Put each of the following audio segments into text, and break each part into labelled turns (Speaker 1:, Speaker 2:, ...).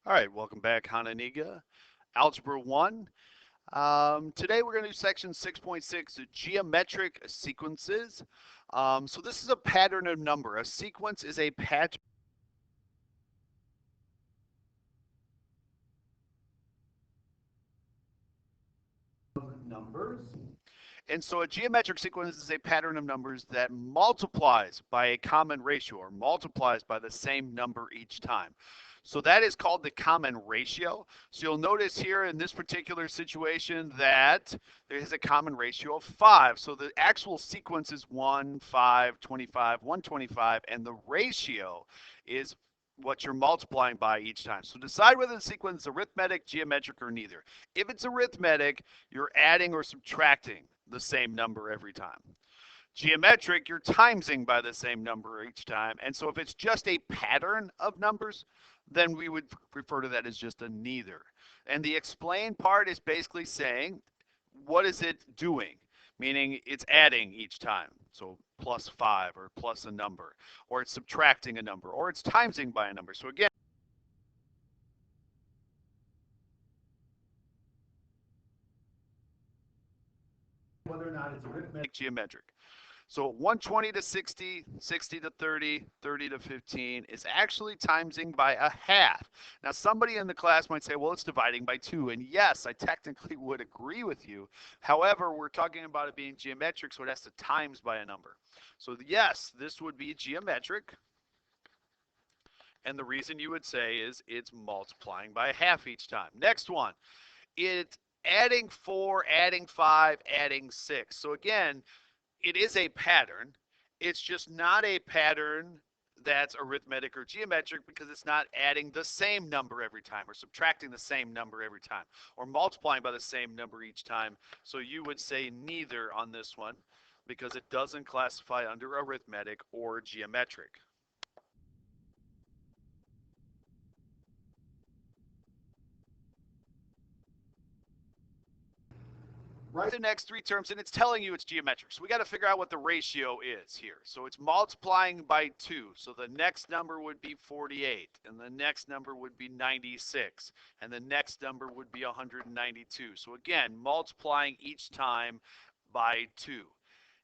Speaker 1: All right, welcome back, Hononegah. Algebra 1. Today we're going to do section 6.6, geometric sequences. So this is a pattern of number. A sequence is a pattern of numbers. And so a geometric sequence is a pattern of numbers that multiplies by a common ratio or multiplies by the same number each time. So that is called the common ratio. So you'll notice here in this particular situation that there is a common ratio of 5. So the actual sequence is 1, 5, 25, 125, and the ratio is what you're multiplying by each time. So decide whether the sequence is arithmetic, geometric, or neither. If it's arithmetic, you're adding or subtracting the same number every time. Geometric, you're timesing by the same number each time. And so if it's just a pattern of numbers, then we would refer to that as just a neither. And the explain part is basically saying, what is it doing? Meaning it's adding each time. So plus 5 or plus a number, or it's subtracting a number, or it's timesing by a number. So again, whether or not it's arithmetic, geometric. So 120 to 60, 60 to 30, 30 to 15 is actually timesing by a half. Now, somebody in the class might say, well, it's dividing by 2. And yes, I technically would agree with you. However, we're talking about it being geometric, so it has to times by a number. So yes, this would be geometric. And the reason you would say is it's multiplying by a half each time. Next one, it's adding 4, adding 5, adding 6. So again, it is a pattern. It's just not a pattern that's arithmetic or geometric because it's not adding the same number every time or subtracting the same number every time or multiplying by the same number each time. So you would say neither on this one because it doesn't classify under arithmetic or geometric. Write the next 3 terms, and it's telling you it's geometric. So we got to figure out what the ratio is here. So it's multiplying by 2. So the next number would be 48, and the next number would be 96, and the next number would be 192. So again, multiplying each time by 2.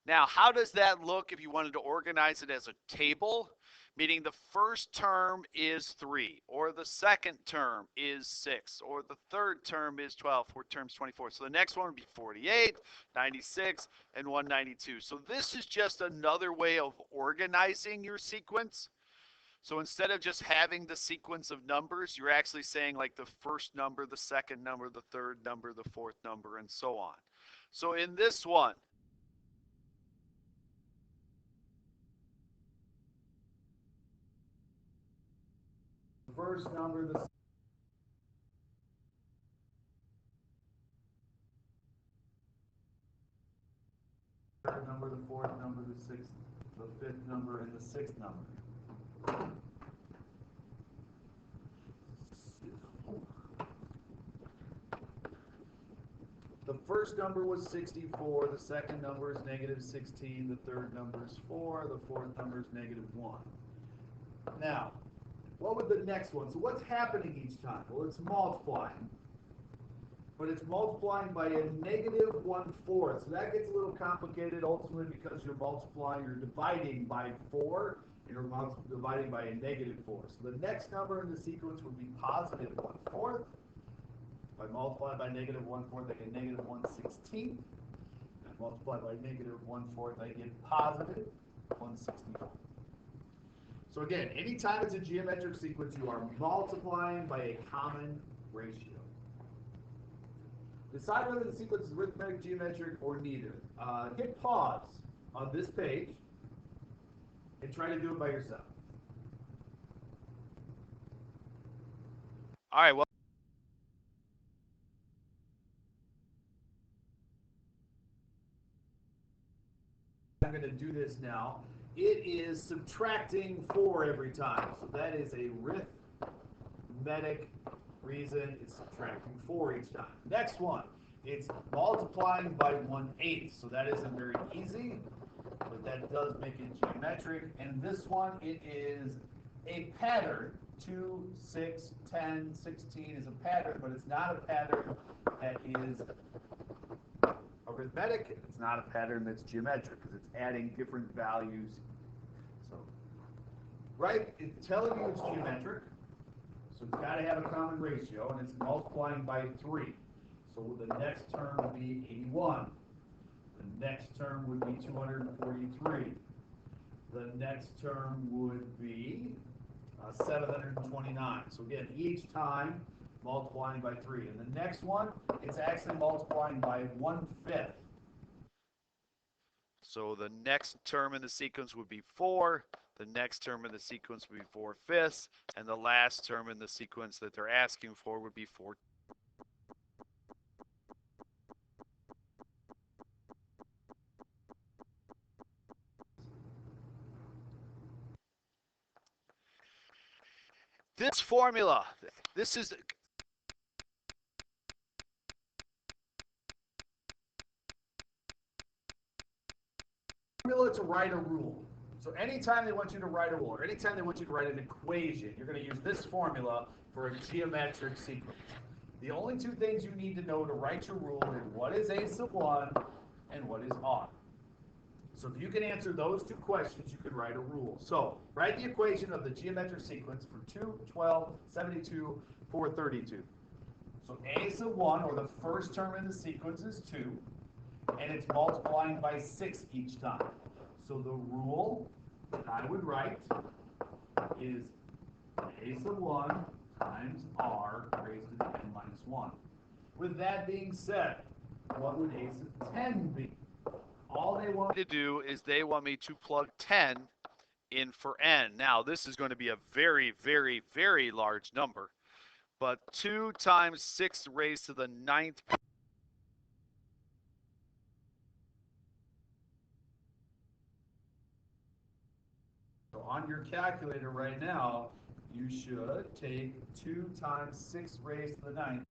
Speaker 1: Now, how does that look if you wanted to organize it as a table? Meaning the first term is 3, or the second term is 6, or the third term is 12, fourth term is 24. So the next one would be 48, 96, and 192. So this is just another way of organizing your sequence. So instead of just having the sequence of numbers, you're actually saying like the first number, the second number, the third number, the fourth number, and so on. So in this one, first number, the third number, the fourth number, the sixth, the fifth number, and the sixth number. The first number was 64, the second number is negative 16, the third number is 4, the fourth number is negative 1. Now, what would the next one? So what's happening each time? Well, it's multiplying. But it's multiplying by a negative 1/4. So that gets a little complicated ultimately because you're multiplying, you're dividing by 4, and you're dividing by a negative 4. So the next number in the sequence would be positive 1/4. If I multiply by negative 1/4, I get negative 1/16. If I multiply by negative 1/4, I get positive 1/64. So again, anytime it's a geometric sequence, you are multiplying by a common ratio. Decide whether the sequence is arithmetic, geometric, or neither. Hit pause on this page and try to do it by yourself. All right, well, I'm going to do this now. It is subtracting 4 every time. So that is a arithmetic reason it's subtracting 4 each time. Next one, it's multiplying by 1/8. So that isn't very easy, but that does make it geometric. And this one, it is a pattern 2, 6, 10, 16 is a pattern, but it's not a pattern that is arithmetic. It's not a pattern that's geometric because it's adding different values. So, right, it's telling you it's geometric, so it's got to have a common ratio, and it's multiplying by 3. So the next term would be 81. The next term would be 243. The next term would be 729. So again, each time multiplying by 3. And the next one, it's actually multiplying by 1/5. So the next term in the sequence would be 4. The next term in the sequence would be 4/5. And the last term in the sequence that they're asking for would be 4. This formula, this is formula to write a rule. So anytime they want you to write a rule, or anytime they want you to write an equation, you're going to use this formula for a geometric sequence. The only two things you need to know to write your rule is what is a sub 1 and what is r. So if you can answer those two questions, you can write a rule. So write the equation of the geometric sequence for 2, 12, 72, 432. So a sub 1, or the first term in the sequence, is 2, and it's multiplying by 6 each time. So the rule that I would write is a sub 1 times r raised to the n minus 1. With that being said, what would a sub 10 be? All they want me to do is they want me to plug 10 in for n. Now, this is going to be a very, very, very large number, but 2 times 6 raised to the 9th. So on your calculator right now, you should take 2 times 6 raised to the 9th.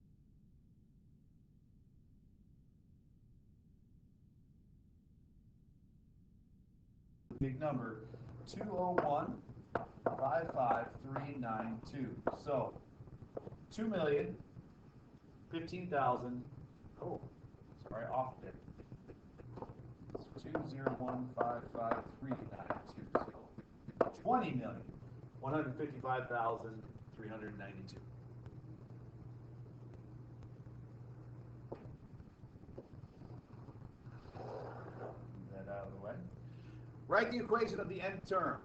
Speaker 1: Big number, 201,55392. So 2,015,000. Oh, sorry, off there. 201,55392. So 20,155,392. That out of the way. Write the equation of the nth term.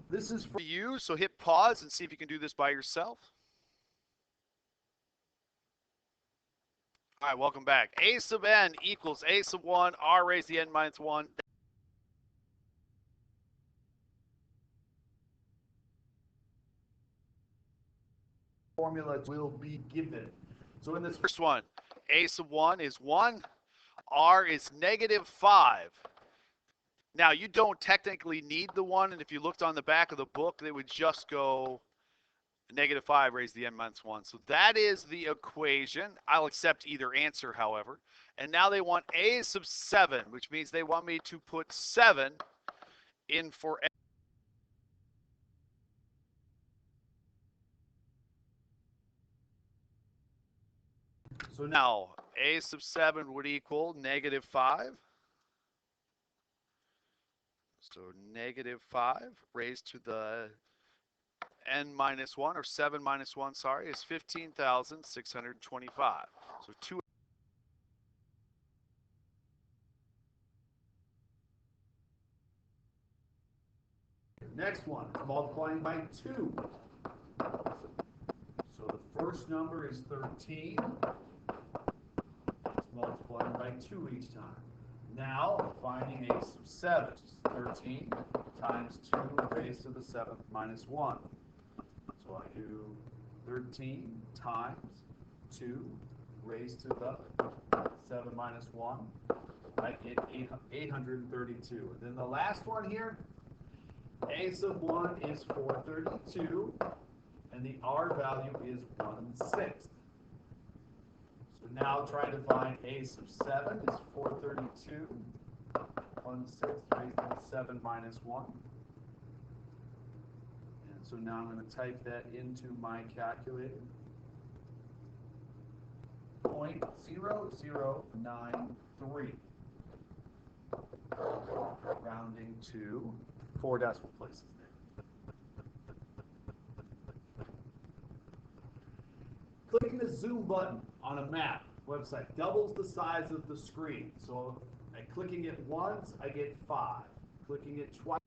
Speaker 1: This is for you, so hit pause and see if you can do this by yourself. All right, welcome back. A sub n equals a sub 1 r raised to the n minus 1. Formula will be given. So in this first one, a sub 1 is 1, r is negative 5. Now, you don't technically need the 1, and if you looked on the back of the book, they would just go negative 5 raised to the n minus 1. So that is the equation. I'll accept either answer, however. And now they want a sub 7, which means they want me to put 7 in for n. So now, a sub 7 would equal negative 5. So negative 5 raised to the n minus 1, or 7 minus 1, sorry, is 15,625. So 2. Next one, multiplying by 2. So the first number is 13. It's multiplying by 2 each time. Now, finding a sub 7. 13 times 2 raised to the 7th minus 1. So I do 13 times 2 raised to the 7 minus 1. I get 832. And then the last one here, a sub 1 is 432, and the r value is 1/6. So now try to find a sub 7 is 432. 1/6 raised to the 7 minus 1. And So now I'm going to type that into my calculator. 0.0093. Rounding to 4 decimal places there. Clicking the zoom button on a map website doubles the size of the screen. So by clicking it once, I get 5. Clicking it twice.